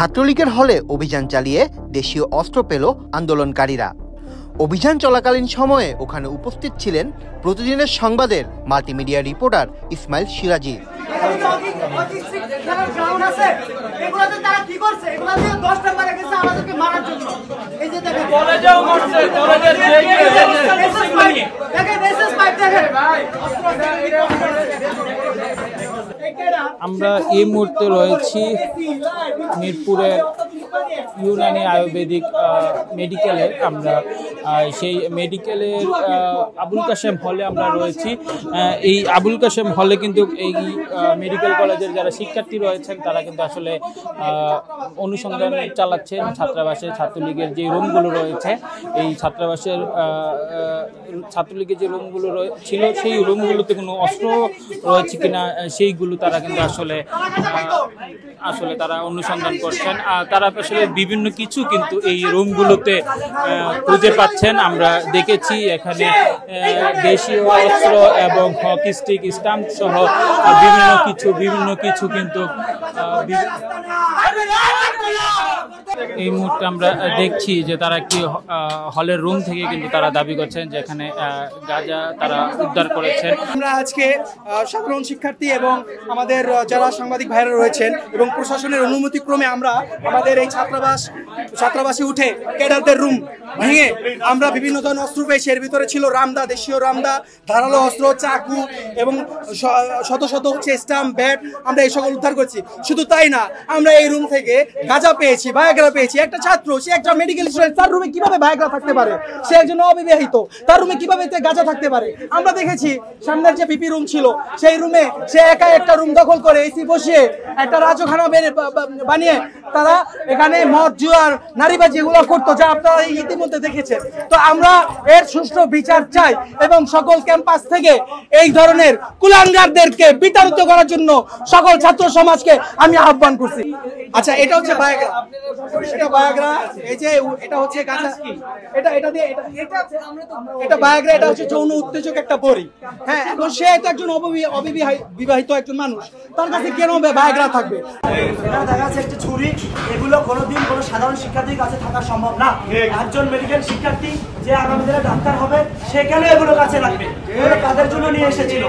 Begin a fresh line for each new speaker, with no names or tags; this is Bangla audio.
ছাত্রলীগের হলে অভিযান চালিয়ে দেশীয় অস্ত্র পেল আন্দোলনকারীরা। অভিযান চলাকালীন সময়ে ওখানে উপস্থিত ছিলেন প্রতিদিনের সংবাদের মাল্টিমিডিয়া রিপোর্টার ইসমাইল সিরাজি।
আমরা এই মুহূর্তে রয়েছি মিরপুরের ইউনানি আয়ুর্বেদিক মেডিকেলে। আমরা সেই মেডিকেলের আবুল কাশেম হলে আমরা রয়েছি। এই আবুল কাশেম হলে কিন্তু এই মেডিকেল কলেজের যারা শিক্ষার্থী রয়েছেন তারা কিন্তু আসলে অনুসন্ধান চালাচ্ছেন ছাত্রাবাসের ছাত্রলীগের যে রুমগুলো রয়েছে। এই ছাত্রলীগের যে রুমগুলো ছিল সেই রুমগুলোতে কোনো অস্ত্র রয়েছে কিনা সেইগুলো তারা কিন্তু আসলে তারা অনুসন্ধান করছেন। তারা আসলে বিভিন্ন কিছু কিন্তু এই রুমগুলোতে খুঁজে পাচ্ছেন। আমরা দেখেছি এখানে দেশীয় অস্ত্র এবং হকি স্টিক, স্টাম্প সহ বিভিন্ন কিছু কিন্তু এই মুহূর্তে আমরা দেখছি যে তারা একটি হলের রুম থেকে কিন্তু তারা দাবি করছেন যে এখানে গাঁজা তারা উদ্ধার করেছেন।
আমরা আজকে সাধারণ শিক্ষার্থী এবং আমাদের যারা সাংবাদিক ভাইরা রয়েছেন এবং প্রশাসনের অনুমতিক্রমে আমরা আমাদের এই ছাত্রাবাসে উঠে ক্যাডারদের রুম ভেঙে আমরা বিভিন্ন ধরনের অস্ত্র পেয়েছি। এর ভিতরে ছিল রামদা, দেশীয় রামদা, ধারালো অস্ত্র, চাকু এবং শত শত স্টাম্প, ব্যাট আমরা এই সকল উদ্ধার করছি। শুধু তাই না, আমরা এই রুম থেকে গাঁজা পেয়েছি, ভায়াগ্রা পেয়েছি। একটা ছাত্র, সে একটা মেডিকেল স্টুডেন্ট, তার রুমে কিভাবে ভায়াগ্রা থাকতে পারে? সে একজন অবিবাহিত, তার রুমে কিভাবে গাঁজা থাকতে পারে? আমরা দেখেছি সামনের যে পিপি রুম ছিল সেই রুমে সে একা একটা রুম দখল করে এসি বসিয়ে একটা রাজখানা বানিয়ে তারা এখানে মদ, জুয়ার, নারীবাজি এগুলো করতো, যা আপনারা ইতিমধ্যে দেখেছেন। তো আমরা এর সুষ্ঠু বিচার চাই এবং সকল ক্যাম্পাস থেকে এই ধরনের কুলাঙ্গারদেরকে বিতাড়িত করার জন্য সকল ছাত্র সমাজকে আমি আহ্বান করছি। আচ্ছা, এটা হচ্ছে ভায়াগ্রা, এটা ভায়াগ্রা, এই যে এটা হচ্ছে গাঁজা, এটা ভায়াগ্রা, এটা হচ্ছে যৌন উত্তেজক একটা বড়ি। হ্যাঁ, এখন সে তো একজন অবিবাহিত একজন মানুষ, তার কাছে কেন ভায়াগ্রা থাকবে?
দেখা যাচ্ছে একটা ছুরি, এগুলো কোনোদিন কোনো সাধারণ শিক্ষার্থীর কাছে থাকা সম্ভব না। একজন মেডিকেল শিক্ষার্থী যে আগামী দিনে ডাক্তার হবে, সেখানে এগুলো কাছে লাগবে। তাদের জন্য নিয়ে এসেছিল।